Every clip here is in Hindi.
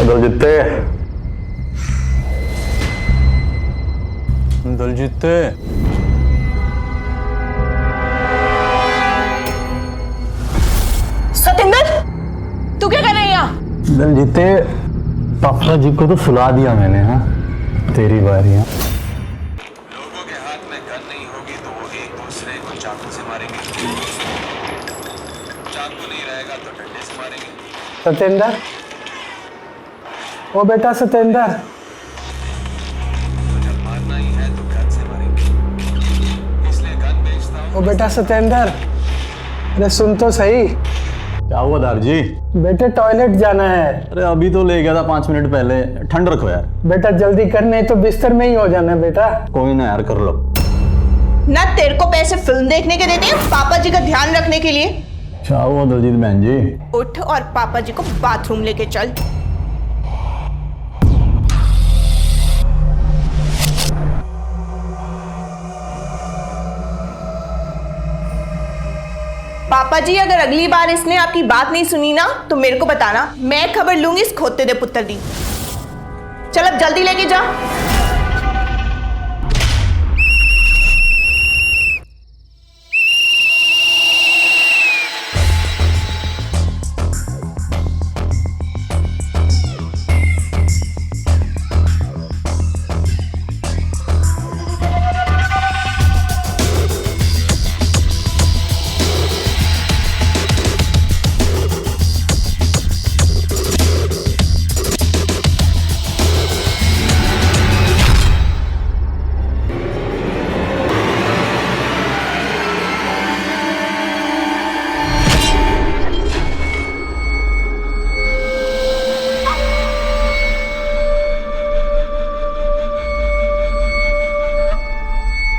दलजीते, दलजीते, सतिंदर, तू क्या कर रहा है यहाँ? दलजीते, पापा जी को तो सुला दिया मैंने। हाँ, तेरी बारी है। लोगों के हाथ में गन नहीं होगी तो वो एक दूसरे को चाकू से मारेंगे, चाकू नहीं रहेगा तो डंडे से मारेंगे। सतेंद्र, ओ बेटा सतेंद्र, तो जब मारना ही है तो गन से मारेंगे, इसलिए गन बेचता हूँ। ओ बेटा सतेंद्र, अरे सुन तो सही। क्या हुआ दार जी? बेटे टॉयलेट जाना है। अरे अभी तो ले गया था 5 मिनट पहले। ठंड रखो यार। बेटा जल्दी कर, नहीं तो बिस्तर में ही हो जाना बेटा। कोई ना यार, कर लो। ना तेरे को पैसे फिल्म देखने के देते हैं, पापा जी का ध्यान रखने के लिए। क्या हुआ दलजीत बहन जी? उठ और पापा जी को बाथरूम लेके चल। पापा जी, अगर अगली बार इसने आपकी बात नहीं सुनी ना तो मेरे को बताना, मैं खबर लूंगी इस खोते दे पुत्र दी। चल अब जल्दी लेके जा।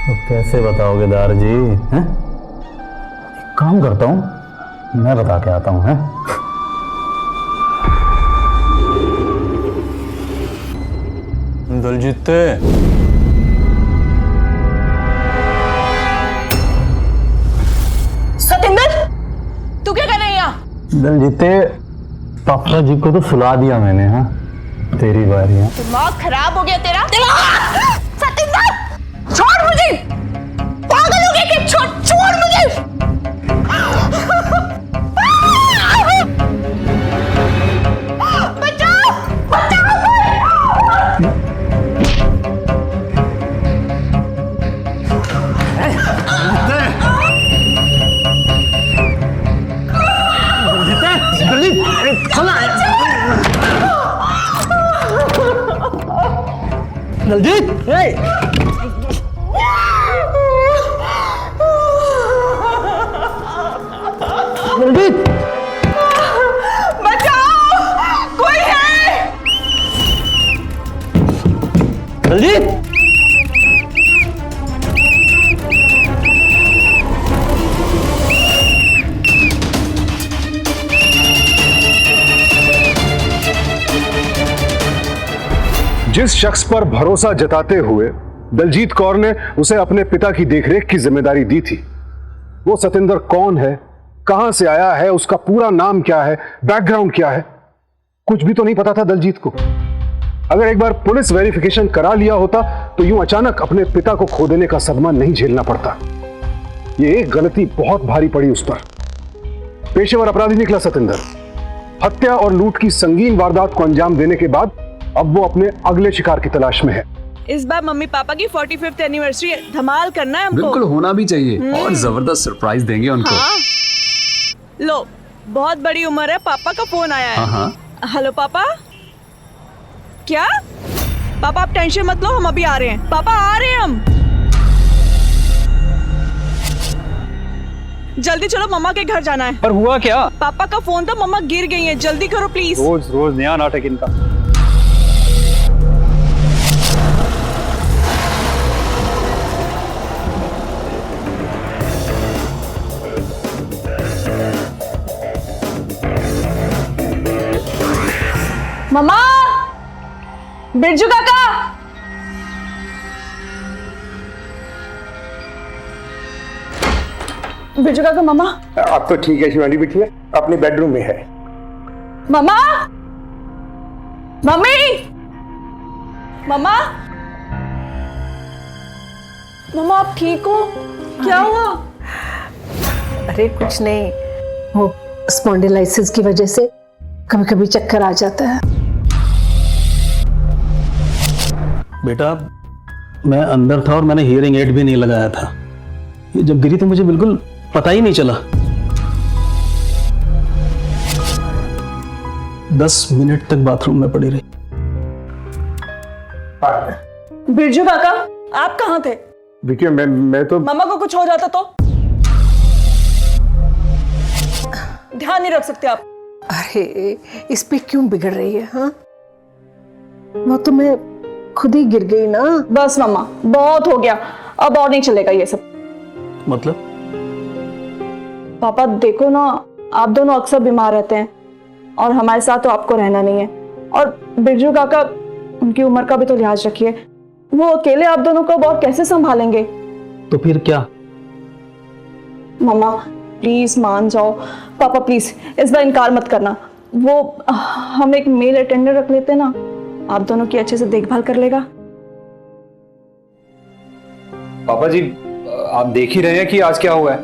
तो कैसे बताओगे दार जी? हैं? एक काम करता हूँ, मैं बता के आता हूँ। हैं? दलजीते, सतिंदर, तू क्या कर रहा है यहाँ? दलजीते, पापा जी को तो सुला दिया मैंने। हाँ, तेरी बारी है। दिमाग खराब हो गया तेरा? सतिंदर, छोड़ मुझे। पागल हो गया कि? छोड़ मुझे। बचाओ, बचाओ। दलजीत, दलजीत, बचाओ, कोई है? दलजीत। जिस शख्स पर भरोसा जताते हुए दलजीत कौर ने उसे अपने पिता की देखरेख की जिम्मेदारी दी थी, वो सतेंद्र कौन है, कहां से आया है, उसका पूरा नाम क्या है, बैकग्राउंड क्या है, कुछ भी तो नहीं पता था दलजीत को। अगर एक बार पुलिस वेरिफिकेशन करा लिया होता तो यूं अचानक अपने पिता को खो देने का सदमा नहीं झेलना पड़ता। ये एक गलती बहुत भारी पड़ी उस पर। पेशेवर अपराधी निकला सतेंद्र। हत्या और लूट की संगीन वारदात को अंजाम देने के बाद अब वो अपने अगले शिकार की तलाश में है। इस बार मम्मी पापा की 45th एनिवर्सरी धमाल करना है हमको। बिल्कुल होना भी चाहिए और जबरदस्त सरप्राइज देंगे उनको। हाँ। लो, बहुत बड़ी उम्र है, पापा का फोन आया है। हाँ। हेलो पापा। क्या? पापा आप टेंशन मत लो, हम अभी आ रहे हैं। पापा आ रहे हैं हम। जल्दी चलो, मम्मा के घर जाना है। पर हुआ क्या? पापा का फोन था, मम्मा गिर गई हैं, जल्दी करो प्लीज। रोज रोज नया नाटक इनका। मम्मा, बिरजू काका। बिरजू काका, मम्मा। अब तो ठीक है शिवानी बिटिया, अपने बेडरूम में है। मम्मा, मम्मी, मम्मा, मम्मा आप ठीक हो? क्या हुआ? अरे कुछ नहीं, वो स्पॉन्डिलाइसिस की वजह से कभी कभी चक्कर आ जाता है। बेटा मैं अंदर था और मैंने हियरिंग एड भी नहीं लगाया था। ये जब गिरी तो मुझे बिल्कुल पता ही नहीं चला। 10 मिनट तक बाथरूम में पड़ी रही। बिरजू काका, आप कहाँ थे? देखिए मैं तो मम्मा को कुछ हो जाता तो? ध्यान नहीं रख सकते आप? अरे इस पे क्यों बिगड़ रही है? हाँ, वो तो मैं खुद ही गिर गई ना। बस मम्मा, बहुत हो गया, अब और नहीं चलेगा ये सब। मतलब? पापा देखो ना, आप दोनों अक्सर बीमार रहते हैं और हमारे साथ तो आपको रहना नहीं है। और बिरजू काका, उनकी उम्र का भी तो लिहाज रखिए। वो अकेले आप दोनों को अब और कैसे संभालेंगे? तो फिर क्या? मम्मा प्लीज मान जाओ। पापा प्लीज इस बार इनकार मत करना। वो हम एक मेल अटेंडर रख लेते ना, आप दोनों की अच्छे से देखभाल कर लेगा। पापा जी, आप देख ही रहे हैं कि आज क्या हुआ है।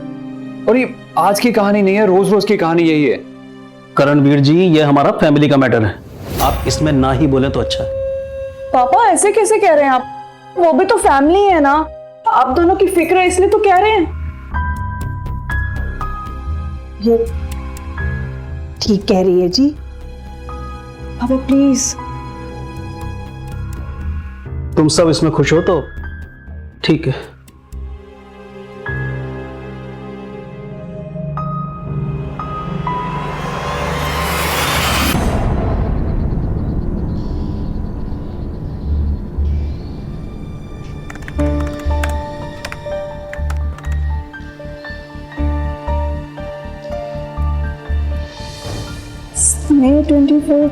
और ये आज की कहानी नहीं है, रोज रोज की कहानी यही है। करणवीर जी, ये हमारा फैमिली का मैटर है, आप इसमें ना ही बोले तो अच्छा है। पापा ऐसे कैसे कह रहे हैं आप? वो भी तो फैमिली है ना, आप दोनों की फिक्र है इसलिए तो कह रहे हैं। ये ठीक कह रही है जी। पापा प्लीज। तुम सब इसमें खुश हो तो ठीक है। May 24।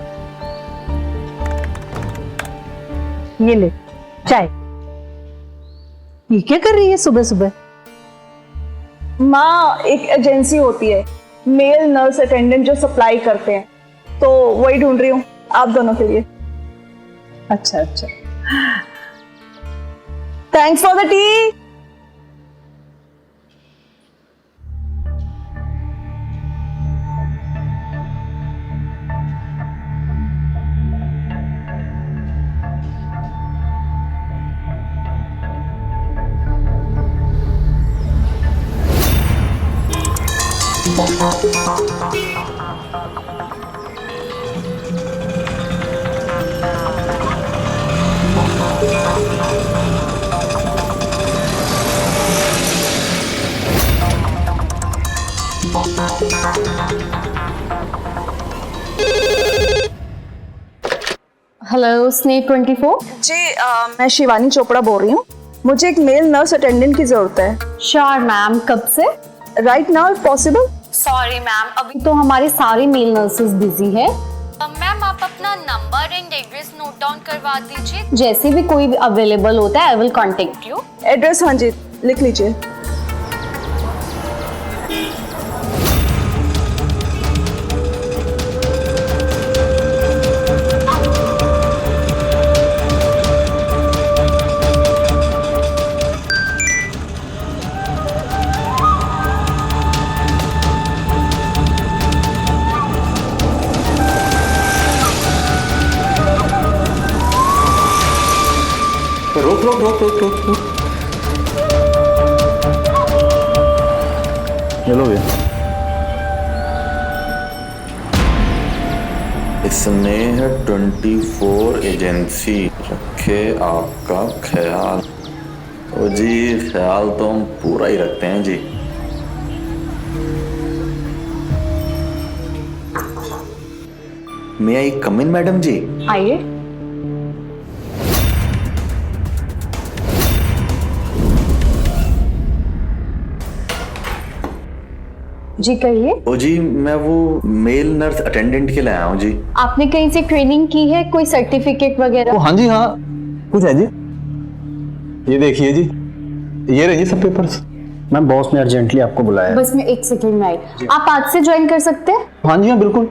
ये ले चाय। ये क्या कर रही है सुबह सुबह? माँ, एक एजेंसी होती है मेल नर्स अटेंडेंट जो सप्लाई करते हैं, तो वही ढूंढ रही हूँ आप दोनों के लिए। अच्छा अच्छा। Thanks for the T. Hello snake 24। जी मैं शिवानी चोपड़ा बोल रही हूँ। मुझे एक मेल नर्स अटेंडेंट की जरूरत है। श्योर मैम, कब से? Right now if possible. Sorry ma'am, अभी तो हमारी सारी मेल नर्सेज बिजी है। मैम आप अपना number and address note down करवा दीजिए, जैसे भी कोई अवेलेबल होता है I will contact you. Address हाँ जी लिख लीजिए। रोक। चलो भैया। स्नेह 24 एजेंसी रखे आपका ख्याल। ओ जी, ख्याल तो हम पूरा ही रखते हैं जी। मैं आई कम इन मैडम जी? आइए। जी कहिए। ओ जी, मैं वो मेल नर्स अटेंडेंट के लिए आया हूँ जी। आपने कहीं से ट्रेनिंग की है, कोई सर्टिफिकेट वगैरह? हाँ जी, हाँ कुछ है जी। ये देखिए जी, ये रही सब पेपर्स। मैम बॉस ने अर्जेंटली आपको बुलाया है। बस मैं 1 सेकेंड में आई। आप आज से ज्वाइन कर सकते हैं? हाँ जी हाँ बिल्कुल।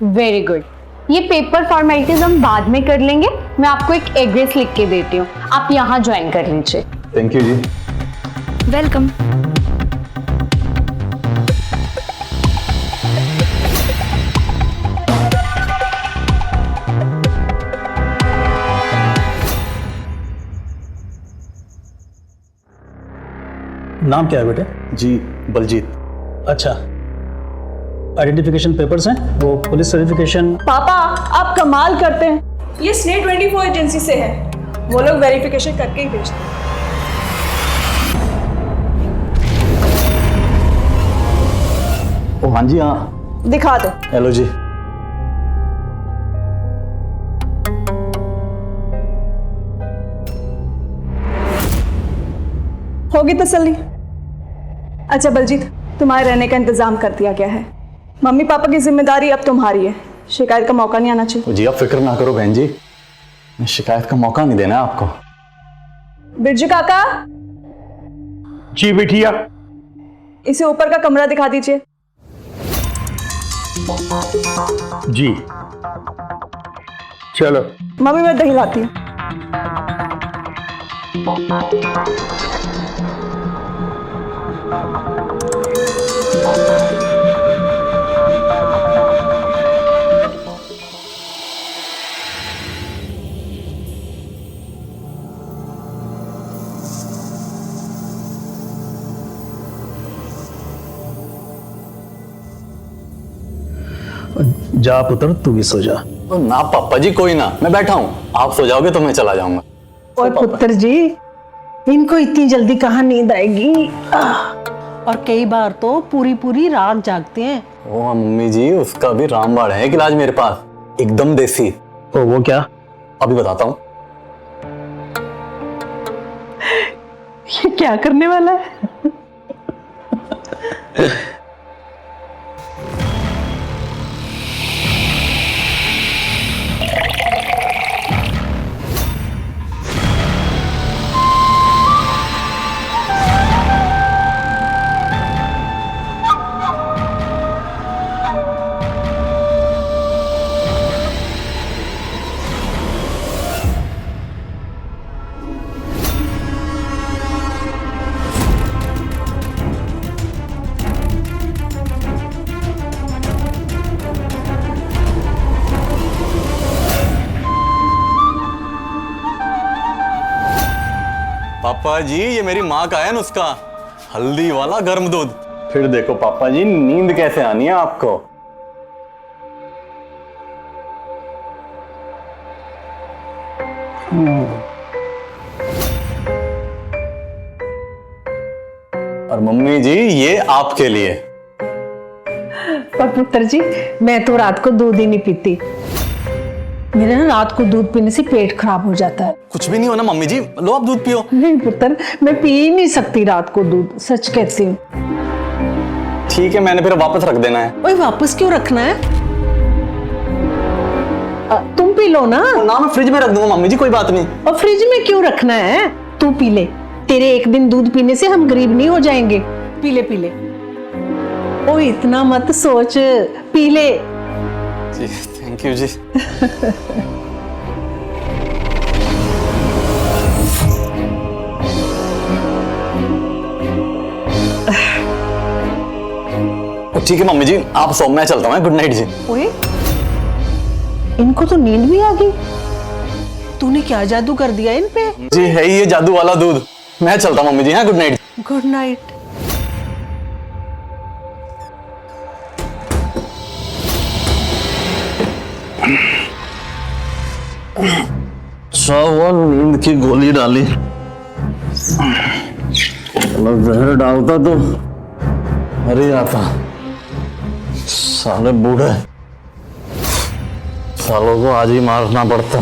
Very good. ये पेपर फॉर्मेलिटीज हम बाद में कर लेंगे। मैं आपको एक एड्रेस लिख के देती हूँ, आप यहाँ ज्वाइन कर लीजिए। थैंक यू जी। वेलकम। नाम क्या है बेटे? जी बलजीत। अच्छा, आइडेंटिफिकेशन पेपर्स हैं, वो पुलिस सर्टिफिकेशन? पापा आप कमाल करते हैं, ये स्ने 24 एजेंसी से है, वो लोग वेरिफिकेशन करके ही भेजते हैं। ओ हाँ जी, हाँ दिखा दो। हेलो जी। होगी तसल्ली? अच्छा बलजीत, तुम्हारे रहने का इंतजाम कर दिया गया है। मम्मी पापा की जिम्मेदारी अब तुम्हारी है, शिकायत का मौका नहीं आना चाहिए। जी आप फिक्र ना करो बहन जी, शिकायत का मौका नहीं देना है आपको। बिरजू काका, जी बिटिया। इसे ऊपर का कमरा दिखा दीजिए। जी चलो। मम्मी मैं दही लाती हूँ। जा पुत्र, तू भी सो जा। ना पापा जी कोई ना, मैं बैठा हूँ, आप सो जाओगे तो मैं चला जाऊंगा। और पुत्र जी, इनको इतनी जल्दी कहाँ नींद आएगी? और कई बार तो पूरी पूरी रात जागते हैं। ओ मम्मी जी, उसका भी रामबाण है एक इलाज मेरे पास, एकदम देसी। ओ वो क्या? अभी बताता हूँ। ये क्या करने वाला है? पापा जी ये मेरी माँ का है नुस्खा, हल्दी वाला गर्म दूध। फिर देखो पापा जी नींद कैसे आनी है आपको। और मम्मी जी ये आपके लिए। पर पुत्र जी, मैं तो रात को दूध ही नहीं पीती। मेरे ना रात को दूध पीने से पेट खराब हो जाता है। कुछ भी नहीं होना मम्मी जी, लो आप दूध पियो। नहीं पुत्र, मैं पी ही नहीं सकती रात को दूध, सच कहती हूँ। ठीक है, मैंने फिर वापस रख देना है। ओए वापस क्यों रखना है? तुम पी लो ना। ना मैं फ्रिज में रख दूंगा मम्मी जी, कोई बात नहीं। और फ्रिज में क्यों रखना है? तू पी ले, तेरे एक दिन दूध पीने से हम गरीब नहीं हो जाएंगे। पी ले पी ले। ओ इतना मत सोच, पी ले। जी थैंक यू जी। ठीक है मम्मी जी, आप सो, मैं चलता हूँ। गुड नाइट जी। ओए, इनको तो नींद भी आ गई। तूने क्या जादू कर दिया इन पे? जी है ही ये जादू वाला दूध। मैं चलता हूँ मम्मी जी। हाँ गुड नाइट। Good night. चावल नींद की गोली डाली, जहर डालता तो मर जाता। साले बूढ़े सालों को आज ही मारना पड़ता।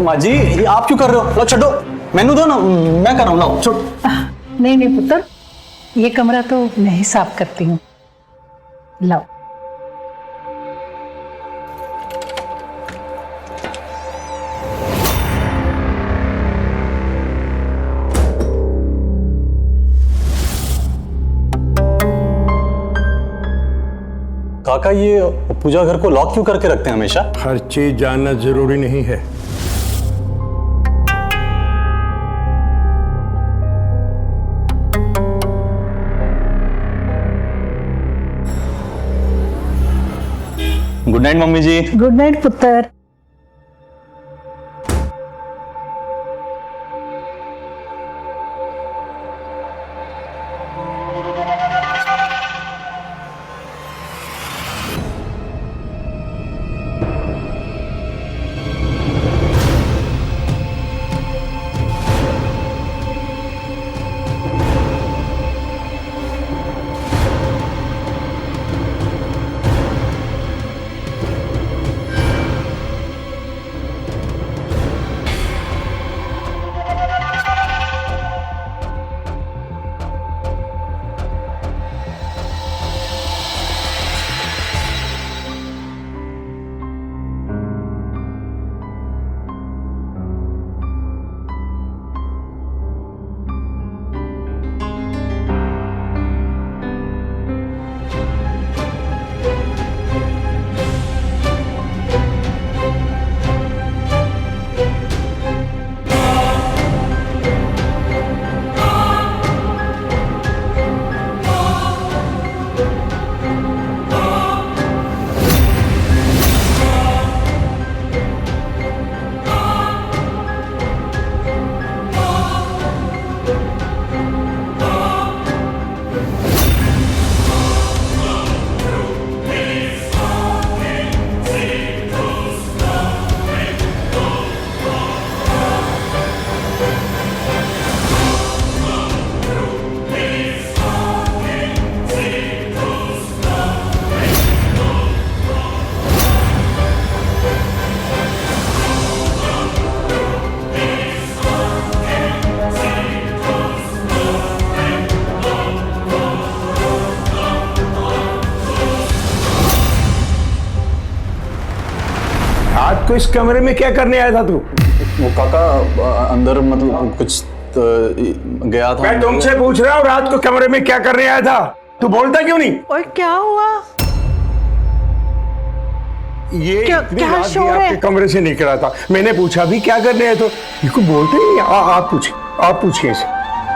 अरे माँ जी, ये आप क्यों कर रहे हो? लो छोड़ो, मैनू दो ना, मैं कर रहा हूँ, लाओ छोड़। नहीं नहीं पुत्र, ये कमरा तो मैं ही साफ करती हूँ, लाओ। काका, ये पूजा घर को लॉक क्यों करके रखते हैं हमेशा? हर चीज जानना जरूरी नहीं है। Good night mummy ji. Good night पुत्र। आज तो इस कमरे में क्या करने आया था तू? वो काका अंदर मतलब कुछ गया था। मैं तुमसे पूछ रहा हूँ, रात को कमरे में क्या करने आया था? तू बोलता क्यों नहीं? और क्या हुआ? ये क्या रात भी शोर है? आपके कमरे से निकला था। मैंने पूछा भी क्या करने आए, तो ये को बोलते ही नहीं। आप पूछिए इसे।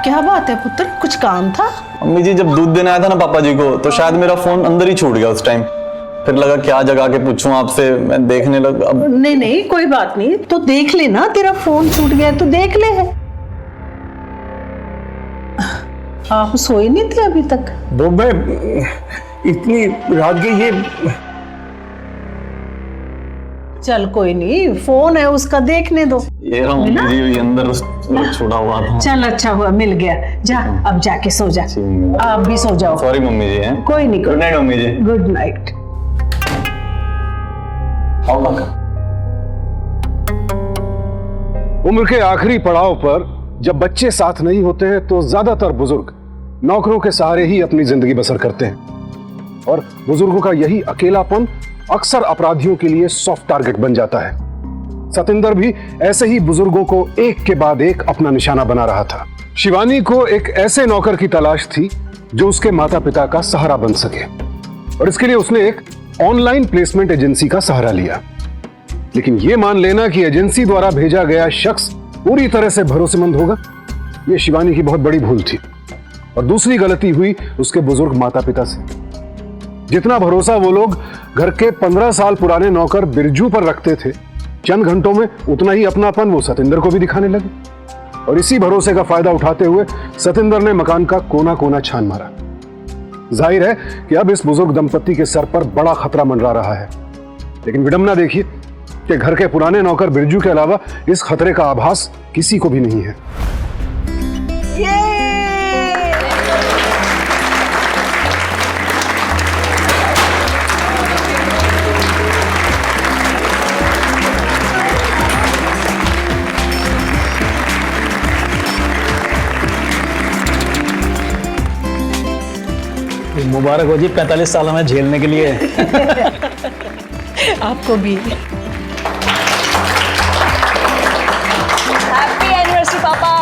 क्या बात है पुत्र, कुछ काम था? मम्मी जी, जब दूध देने आया था ना पापा जी को, तो शायद मेरा फोन अंदर ही छूट गया उस टाइम। फिर लगा क्या जगा के पूछूं आपसे, मैं देखने लगा। अब नहीं नहीं कोई बात नहीं, तो देख लेना, तेरा फोन छूट गया तो देख ले। आप सोए नहीं थे अभी तक? वो मैं इतनी रात गई ये। चल कोई नहीं, फोन है उसका, देखने दो। ये रहा मम्मी जी, ये अंदर छुड़ा हुआ था। चल अच्छा हुआ मिल गया, जा अब जाके सो जा। आप भी सो जाओ। Sorry mummy ji. हैं कोई नहीं। Good night mummy ji. Good night. आओ काका। उम्र के आखिरी पड़ाव पर जब बच्चे साथ नहीं होते हैं तो ज्यादातर बुजुर्ग नौकरों के सहारे ही अपनी जिंदगी बसर करते हैं, और बुजुर्गों का यही अकेलापन अक्सर अपराधियों के लिए सॉफ्ट टारगेट बन जाता है। सतिंदर भी ऐसे ही बुजुर्गों को एक के बाद एक अपना निशाना बना रहा था। शिवानी को एक ऐसे नौकर की तलाश थी जो उसके माता पिता का सहारा बन सके, और इसके लिए उसने एक ऑनलाइन प्लेसमेंट एजेंसी का सहारा लिया। लेकिन यह मान लेना कि एजेंसी द्वारा भेजा गया शख्स पूरी तरह से भरोसेमंद होगा, यह शिवानी की बहुत बड़ी भूल थी। और दूसरी गलती हुई उसके बुजुर्ग माता पिता से। जितना भरोसा वो लोग घर के 15 साल पुराने नौकर बिरजू पर रखते थे, चंद घंटों में उतना ही अपनापन वो सतिंदर को भी दिखाने लगे। और इसी भरोसे का फायदा उठाते हुए सतिंदर ने मकान का कोना कोना छान मारा। जाहिर है कि अब इस बुजुर्ग दंपत्ति के सर पर बड़ा खतरा मंडरा रहा है। लेकिन विडंबना देखिए कि घर के पुराने नौकर बिरजू के अलावा इस खतरे का आभास किसी को भी नहीं है। मुबारक हो जी 45 साल हमें झेलने के लिए। आपको भी। हैप्पी एनिवर्सरी पापा।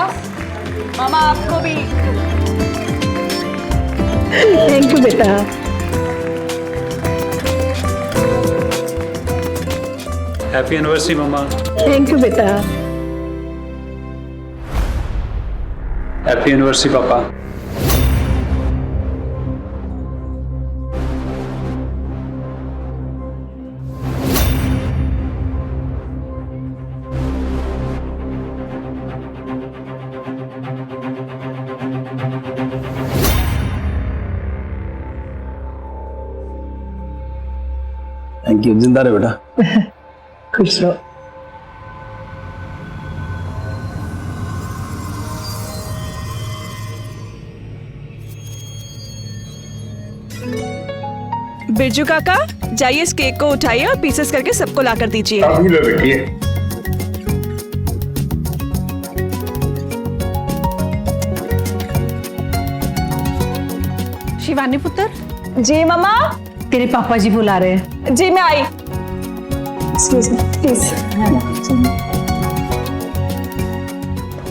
मामा आपको भी। थैंक यू बेटा। हैप्पी एनिवर्सरी मम्मा। थैंक यू बेटा। हैप्पी एनिवर्सरी पापा। थैंक यू, जिंदा रहे बेटा। खुश रहो। बिरजू काका जाइए इस केक को उठाइए और पीसेस करके सबको लाकर दीजिए। अभी ले बैठिए। शिवानी पुत्र, जी मामा। तेरे पापा जी बुला रहे हैं। जी मैं आई। Excuse me please.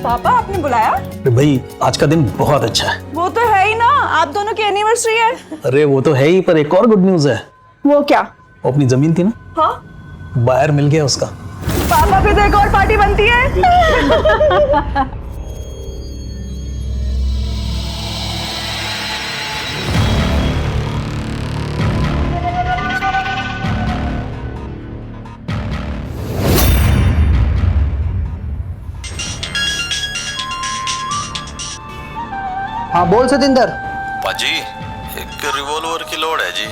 पापा आपने बुलाया? अरे भाई आज का दिन बहुत अच्छा है। वो तो है ही ना, आप दोनों की एनिवर्सरी है। अरे वो तो है ही, पर एक और गुड न्यूज है। वो क्या? वो अपनी जमीन थी ना, हाँ बायर मिल गया उसका। पापा पे तो एक और पार्टी बनती है। हाँ बोल सतिंदर। पाजी एक रिवॉल्वर की लोड है जी।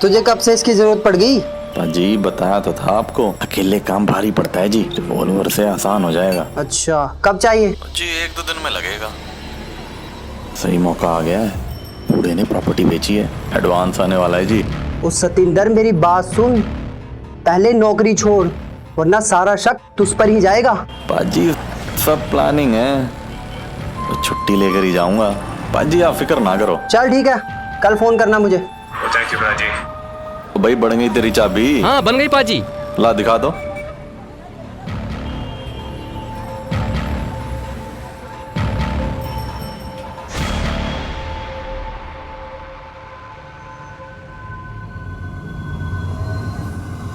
तुझे कब से इसकी जरूरत पड़ गई? पाजी बताया तो था आपको, अकेले काम भारी पड़ता है जी, रिवॉल्वर से आसान हो जाएगा। अच्छा कब चाहिए? जी 1-2 दिन में लगेगा। सही मौका आ गया है, बूढ़े ने प्रॉपर्टी बेची है, एडवांस आने वाला है जी। उस सतिंदर मेरी बात सुन, पहले नौकरी छोड़ वरना सारा शक तुझ पर ही जाएगा। पाजी सब प्लानिंग है, तो छुट्टी लेकर ही जाऊंगा। पाजी आप फिक्र ना करो। चल ठीक है, कल फोन करना मुझे। थैंक यू जी। तो भाई बन गई तेरी चाबी? हाँ बन गई पाजी। ला दिखा दो।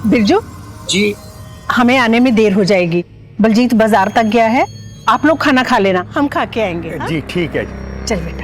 बिरजू जी हमें आने में देर हो जाएगी। बलजीत बाजार तक गया है, आप लोग खाना खा लेना, हम खा के आएंगे। हाँ? जी ठीक है जी। चल बेटा।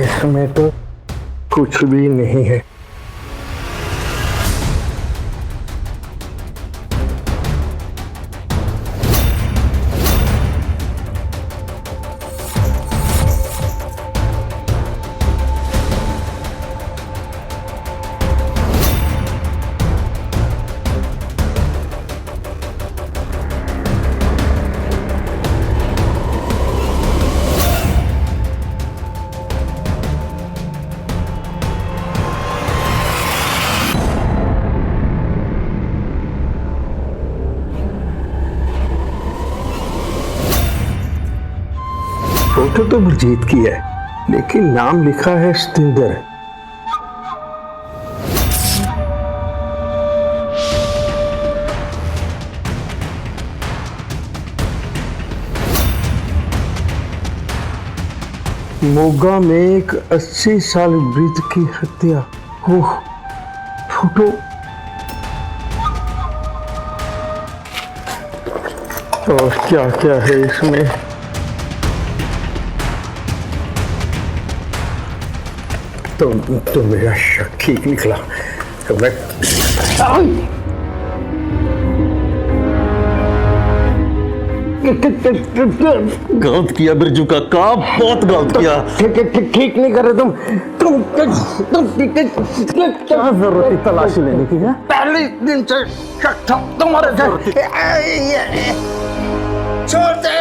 इसमें तो कुछ भी नहीं है। फोटो तो बलजीत की है, लेकिन नाम लिखा है सतिंदर। मोगा में एक 80 साल वृद्ध की हत्या। ओह फोटो। और क्या क्या है इसमें? तो मेरा शक ठीक निकला। गलत किया बिरजू काका, बहुत गलत किया। ठीक नहीं कर रहे तुम क्या जरूरत थी तलाशी लेने की? पहले दिन से शक था तुम्हारे से। छोड़ दे।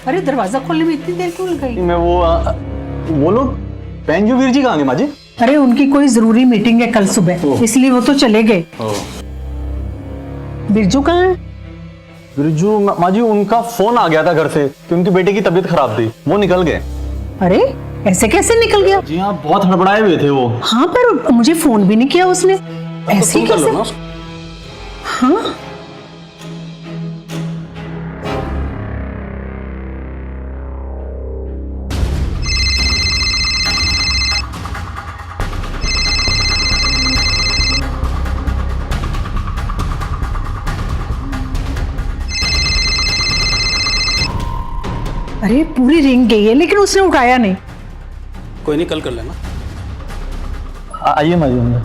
अरे दरवाजा खोलने में इतनी देर क्यों लगाई? मैं वो लोग पेंजू वीर जी कहाँ गए माँ जी? अरे उनकी कोई जरूरी मीटिंग है कल सुबह, इसलिए वो तो चले गए। बिरजू कहाँ है? बिरजू माँ जी, उनका फोन आ गया था घर से कि उनकी बेटे की तबीयत खराब थी, वो निकल गए। अरे ऐसे कैसे निकल गया? जी हाँ, बहुत हड़बड़ाए हुए थे वो। हाँ पर मुझे फोन भी नहीं किया उसने, ऐसे ही कैसे? हाँ अरे पूरी रिंग गई है लेकिन उसने उठाया नहीं। कोई नहीं, कल कर लेना। आइए माँ जी अंदर।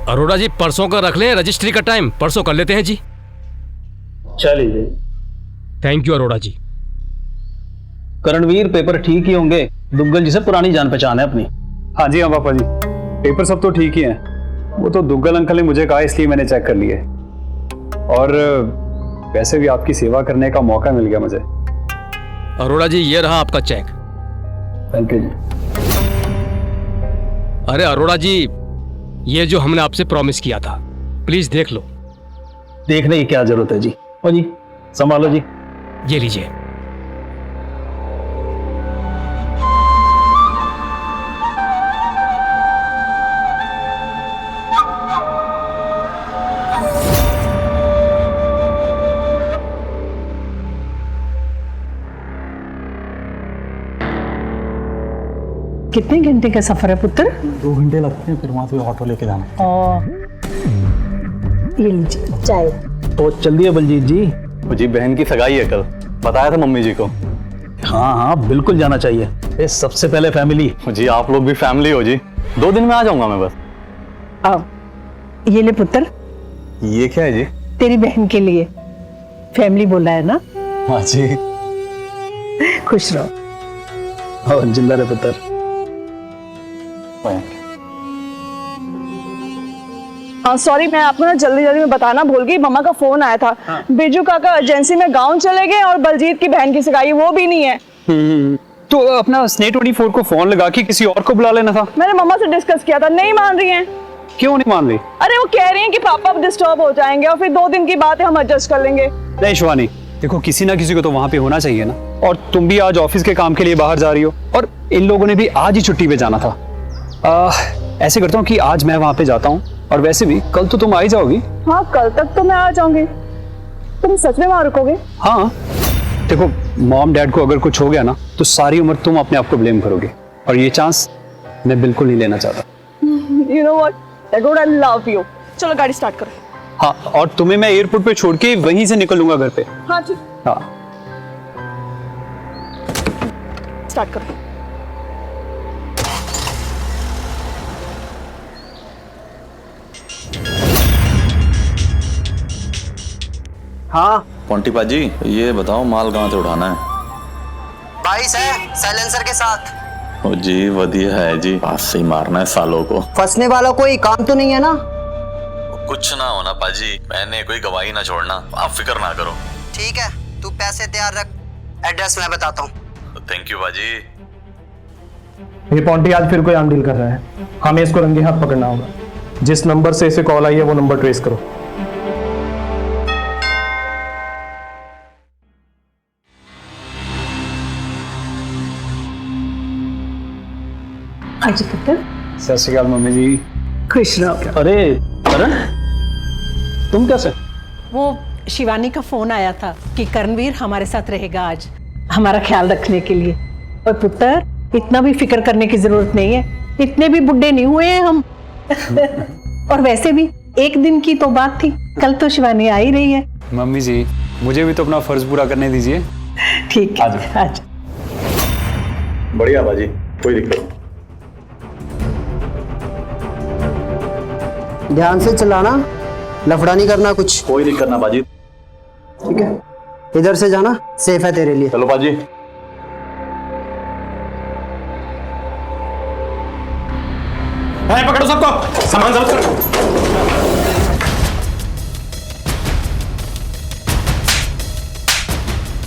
अरोड़ा जी परसों का रख लें, रजिस्ट्री का टाइम परसों कर लेते हैं जी। चलिए। Thank you Arora ji. Karanveer, paper ठीक ही होंगे, दुग्गल जी से पुरानी जान पहचान है अपनी। हाँ जी हाँ पापा जी, पेपर सब तो ठीक ही हैं। वो तो दुग्गल अंकल ने मुझे कहा इसलिए मैंने चेक कर लिए, और वैसे भी आपकी सेवा करने का मौका मिल गया मुझे। अरोड़ा जी ये रहा आपका चेक। थैंक यू जी। अरे अरोड़ा जी, ये जो हमने आपसे प्रॉमिस किया था, प्लीज देख लो। देखने की क्या जरूरत है जी? ओ जी संभालो जी। ये लीजिए। कितने घंटे का सफर है पुत्र? 2 घंटे लगते हैं, फिर वहां से ऑटो लेके जाना। और ये लीजिए चाय। तो चल दिए बलजीत जी। जी बहन की सगाई है कल, बताया था मम्मी जी को। हाँ हाँ बिल्कुल जाना चाहिए, ये सबसे पहले फैमिली। जी आप लोग भी फैमिली हो जी, 2 दिन में आ जाऊंगा मैं बस। ये ले पुत्र। ये क्या है जी? तेरी बहन के लिए, फैमिली बोला है ना। माँ जी खुश रहो। और जिंदा रहे पुत्र। सॉरी, मैं आपको ना जल्दी में बताना भूल गई, मम्मा का फोन आया था। बिरजू काका एजेंसी में गांव चले गए और बलजीत की बहन की सगाई वो भी नहीं है। तो अपना स्ने 24 को फोन लगा के किसी और को बुला लेना था। मैंने मम्मा से डिस्कस किया था, नहीं मान रही हैं। क्यों नहीं मान रही? अरे वो कह रही हैं कि पापा डिस्टर्ब हो जाएंगे और फिर 2 दिन की बात है, हम एडजस्ट कर लेंगे। नहीं शिवानी, देखो किसी ना किसी को तो वहां पे होना चाहिए ना, और तुम भी आज ऑफिस के काम के लिए बाहर जा रही हो, और इन लोगों ने भी आज ही छुट्टी पे जाना था। ऐसे करता हूँ कि आज मैं वहां पे जाता हूँ, और वैसे भी कल तो तुम आ ही जाओगी। हाँ कल तक तो मैं आ जाऊंगी। तुम सच में वहां रुकोगे? हाँ, देखो मॉम डैड को अगर कुछ हो गया ना तो सारी उम्र तुम अपने आप को ब्लेम करोगे, और ये चांस मैं बिल्कुल नहीं लेना चाहता। You know what? Dagood, I love you. चलो गाड़ी स्टार्ट करो। हाँ, और तुम्हें मैं एयरपोर्ट पे छोड़ के वहीं से निकलूंगा घर पे। हाँ ठीक, हाँ। स्टार्ट करो। हाँ पोंटी पाजी, ये बताओ माल कहाँ से उठाना है? 22 है साइलेंसर के साथ। ओ जी वधिया है जी, पास से ही मारना है सालों को। फंसने वाला कोई काम तो नहीं है ना? कुछ ना होना पाजी, मैंने कोई गवाही ना छोड़ना, आप फिक्र ना करो। ठीक है, तू पैसे तैयार रख, एड्रेस मैं बताता हूँ। थैंक यू पाजी। ये पॉन्टी आज फिर कोई आम डील कर रहा है, हमें इसको रंगे हाथ पकड़ना होगा। जिस नंबर से इसे कॉल आई है वो नंबर ट्रेस करो। आज पुत्र सत श्री अकाल मम्मी जी। खुश रहो। अरे करण, तुम कैसे? वो शिवानी का फोन आया था कि करणवीर हमारे साथ रहेगा आज, हमारा ख्याल रखने के लिए। और पुत्र, इतना भी फिक्र करने की जरूरत नहीं है, इतने भी बुढ़े नहीं हुए हैं हम। और वैसे भी एक दिन की तो बात थी, कल तो शिवानी आ ही रही है। मम्मी जी, मुझे भी तो अपना फर्ज पूरा करने दीजिए। ठीक है, आज बढ़िया बाजी, कोई दिक्कत नहीं। ध्यान से चलाना, लफड़ा नहीं करना कुछ। कोई दिक्कत ना बाजी। ठीक है, इधर से जाना, सेफ है तेरे लिए। चलो बाजी। पकड़ो सबको, सामान जब्त करो।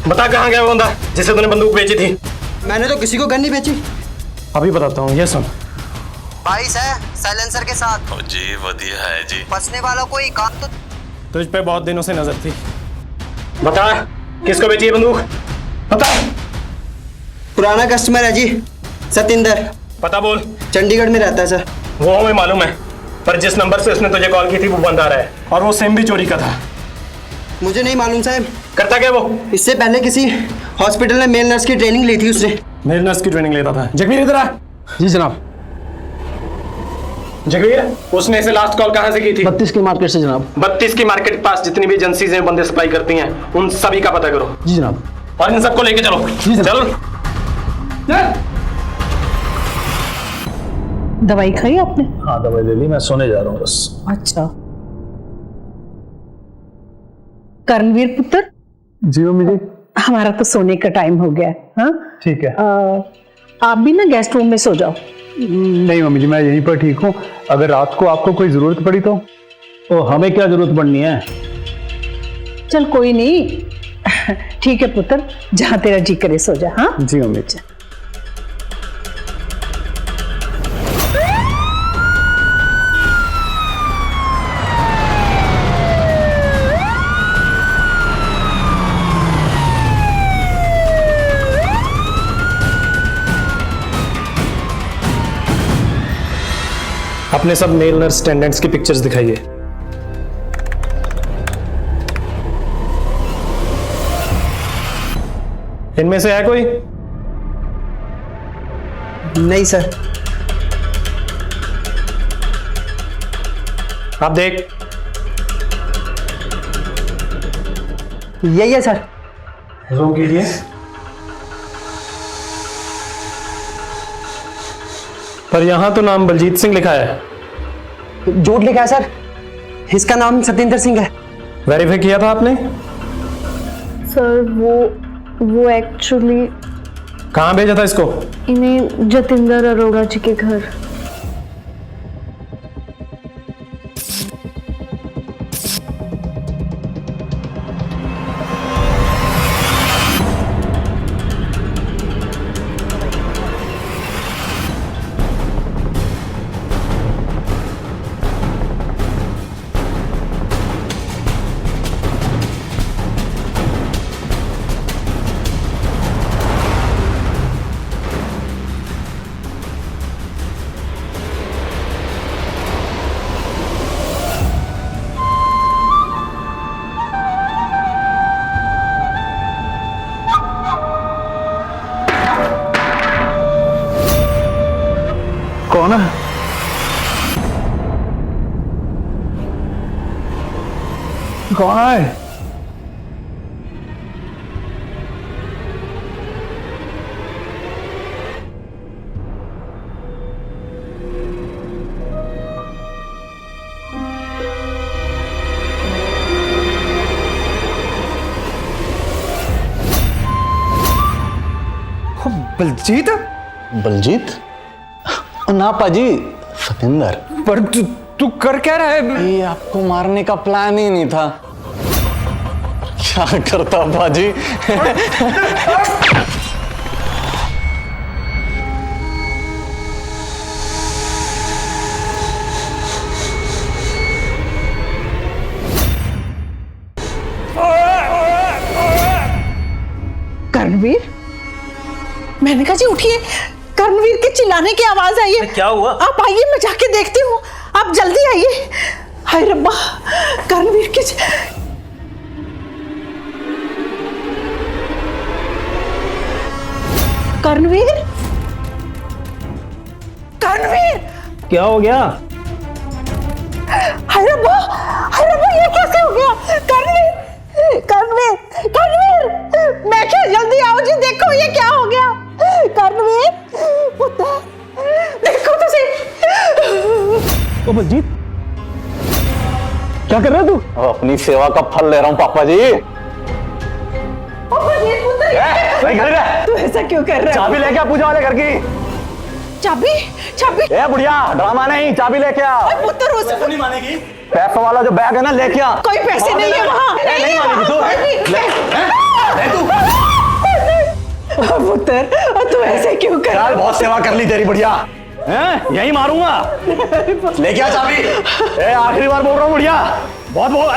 बता कहाँ गया वो बंदा जिसे तूने बंदूक बेची थी? मैंने तो किसी को गन नहीं बेची। अभी बताता हूँ, ये सुन। 22 है साइलेंसर के साथ। ओ जी वधिया है जी। फंसने वाला कोई काम तो। तुझ पे बहुत दिनों से नजर थी। बता किसको बेची है बंदूक? बता। पुराना कस्टमर है जी, सतिंदर। पता बोल। चंडीगढ़ में रहता है सर। वो हमें मालूम है, पर जिस नंबर से उसने तुझे कॉल की थी वो बंद आ रहा है, और वो सिम भी चोरी का था। मुझे नहीं मालूम साहब। करता क्या वो? इससे पहले किसी हॉस्पिटल में मेल नर्स की ट्रेनिंग ली थी उसने। मेल नर्स की ट्रेनिंग लेता था। जगवीर इधर आ। जी जनाब। जगवीर, उसने इसे लास्ट कॉल कहाँ से की थी? 32 की मार्केट से जनाब। 32 की मार्केट के पास जितनी भी एजेंसीज हैं बंदे सप्लाई करती हैं, उन सभी का पता करो। जी जनाब। और इन सबको लेके चलो। जी चलो। दवाई खाई आपने? हाँ दवाई ले ली, मैं सोने जा रहा हूँ बस। अच्छा करणवीर पुत्र। जी मम्मी जी। हमारा तो सोने का टाइम हो गया है। हाँ ठीक है। आप भी ना गेस्ट रूम में सो जाओ। नहीं मम्मी जी, मैं यहीं पर ठीक हूँ। अगर रात को आपको कोई जरूरत पड़ी तो हमें क्या जरूरत पड़नी है? चल कोई नहीं, ठीक है पुत्र, जहाँ तेरा जी करे सो जा। हाँ जी मम्मी जी। अपने सब मेल नर्स अटेंडेंट्स की पिक्चर्स दिखाइए। इनमें से है कोई? नहीं सर। आप देख। यही है सर। जूम कीजिए। पर यहां तो नाम बलजीत सिंह लिखा है। झूठ लिखा है सर, इसका नाम सतिंदर सिंह है। वेरीफाई किया था आपने? सर वो एक्चुअली कहाँ भेजा था इसको? इन्हें जतिंदर अरोड़ा जी के घर। कौन है? कौन है? बलजीत? बलजीत? ना पाजी, सतिंदर। पर तू कर क्या रहा है? ये आपको मारने का प्लान ही नहीं था। क्या करता पाजी? कर्णवीर, मैंने कहा जी उठिए, कर्णवीर के चिल्लाने की आवाज आई है। क्या हुआ? आप आइए, मैं जाके देखती हूँ, आप जल्दी आइए। हाय रब्बा, कर्णवीर के कर्णवीर, कर्णवीर, क्या हो गया? हाय रब्बा, ये कैसे हो गया? कर्णवीर, कर्णवीर, कर्णवीर, मैं क्या, जल्दी आओ जी, देखो ये क्या हो गया। कर्णवीर, पुत्र, देखो तो सही। ओ बलजीत, क्या कर रहा है तू? अपनी सेवा का फल ले रहा हूँ पापा जी। ओ बलजीत पुत्र, घर है। तू ऐसा क्यों कर रहा है? चाबी लेके आ पूजा वाले घर की। चाबी, चाबी। ए बुढ़िया, ड्रामा नहीं, चाबी लेके आ। पुत्र उसको नहीं मानेगी। पैसों वाला जो बैग है ना, लेके आ। कोई पैसे नहीं है वहाँ। नहीं मानेगी तू? ले तू। पुत्र, तू ऐसे क्यों कर? यार बहुत सेवा कर ली तेरी बुढ़िया। यही मारूंगा। लेके आ चाबी। ए आखिरी बार बोल रहा हूँ बुढ़िया, बहुत बोल।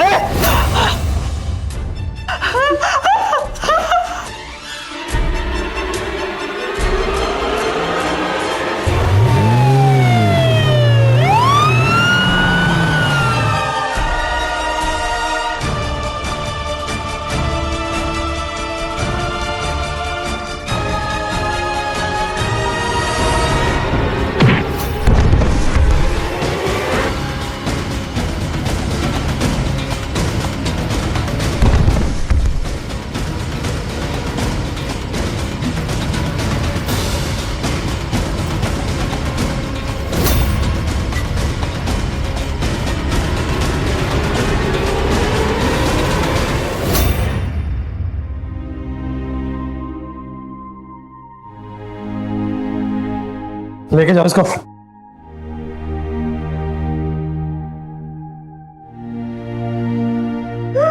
लेके जाओ इसको।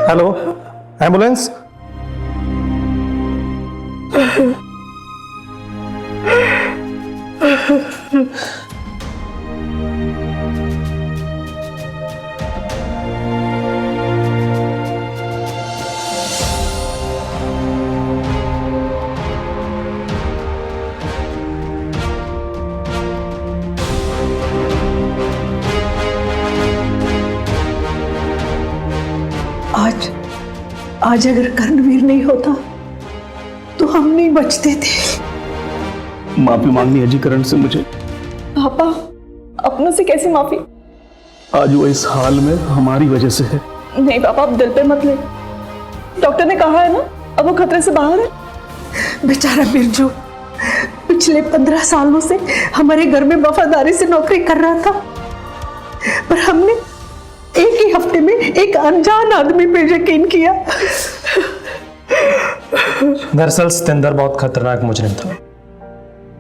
Hello, ambulance. आज अगर कर्णवीर नहीं होता तो हम नहीं बचते थे। माफी मांगनी है जी करण से मुझे। पापा, अपनों से कैसी माफी? आज वो इस हाल में हमारी वजह से है। नहीं पापा, आप दिल पे मत ले। डॉक्टर ने कहा है ना, अब वो खतरे से बाहर है। बेचारा बिरजू पिछले 15 सालों से हमारे घर में वफादारी से नौकरी कर रहा था, पर हमने एक ही हफ्ते में एक अनजान आदमी पे यकीन किया। दरअसल सतिंदर बहुत खतरनाक मुजरिम था।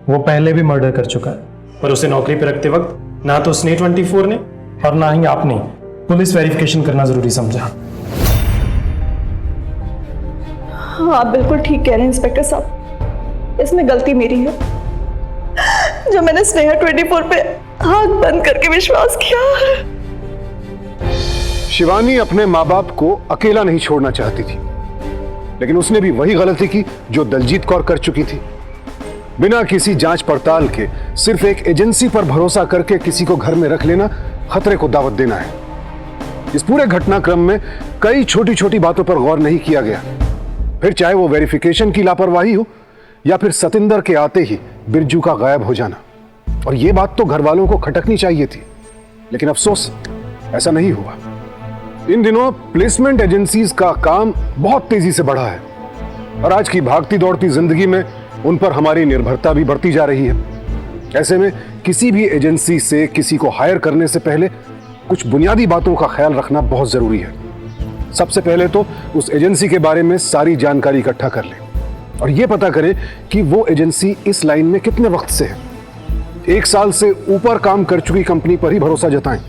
वो पहले भी मर्डर कर चुका है, पर उसे नौकरी पे रखते वक्त ना तो उसने 24 ने और ना ही आपने पुलिस वेरिफिकेशन करना जरूरी समझा। हाँ, आप बिल्कुल ठीक कह रहे हैं इंस्पेक्टर साहब, इसमें गलती मेरी है जो मैंने स्नेहा 24 पे आंख बंद करके विश्वास किया। शिवानी अपने माँ बाप को अकेला नहीं छोड़ना चाहती थी, लेकिन उसने भी वही गलती की जो दलजीत कौर कर चुकी थी। बिना किसी जांच पड़ताल के सिर्फ एक एजेंसी पर भरोसा करके किसी को घर में रख लेना खतरे को दावत देना है। इस पूरे घटनाक्रम में कई छोटी छोटी बातों पर गौर नहीं किया गया, फिर चाहे वो वेरिफिकेशन की लापरवाही हो या फिर सतिंदर के आते ही बिरजू का गायब हो जाना। और ये बात तो घर वालों को खटकनी चाहिए थी, लेकिन अफसोस ऐसा नहीं हुआ। इन दिनों प्लेसमेंट एजेंसीज का काम बहुत तेजी से बढ़ा है और आज की भागती दौड़ती जिंदगी में उन पर हमारी निर्भरता भी बढ़ती जा रही है। ऐसे में किसी भी एजेंसी से किसी को हायर करने से पहले कुछ बुनियादी बातों का ख्याल रखना बहुत जरूरी है। सबसे पहले तो उस एजेंसी के बारे में सारी जानकारी इकट्ठा कर लें और यह पता करें कि वो एजेंसी इस लाइन में कितने वक्त से है। 1 साल से ऊपर काम कर चुकी कंपनी पर ही भरोसा जताएं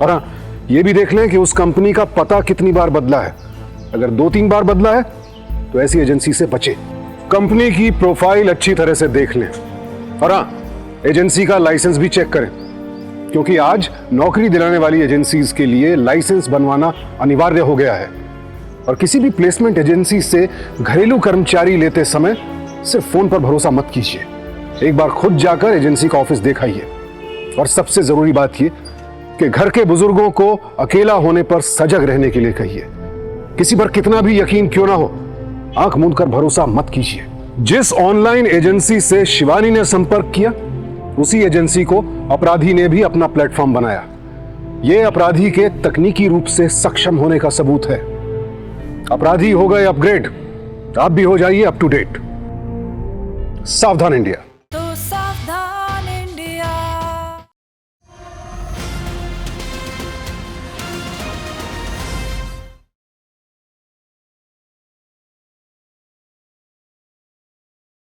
और हाँ, यह भी देख लें कि उस कंपनी का पता कितनी बार बदला है। अगर 2-3 बार बदला है तो ऐसी एजेंसी से बचें। कंपनी की प्रोफाइल अच्छी तरह से देख लें और हाँ, एजेंसी का लाइसेंस भी चेक करें, क्योंकि आज नौकरी दिलाने वाली एजेंसीज के लिए लाइसेंस बनवाना अनिवार्य हो गया है। और किसी भी प्लेसमेंट एजेंसी से घरेलू कर्मचारी लेते समय सिर्फ फोन पर भरोसा मत कीजिए, एक बार खुद जाकर एजेंसी का ऑफिस दिखाइए। और सबसे जरूरी बात यह कि घर के बुजुर्गों को अकेला होने पर सजग रहने के लिए कहिए। किसी पर कितना भी यकीन क्यों ना हो, आंख मूंद कर भरोसा मत कीजिए। जिस ऑनलाइन एजेंसी से शिवानी ने संपर्क किया, उसी एजेंसी को अपराधी ने भी अपना प्लेटफॉर्म बनाया। यह अपराधी के तकनीकी रूप से सक्षम होने का सबूत है। अपराधी हो गए अपग्रेड, आप भी हो जाइए अप टू डेट। सावधान इंडिया।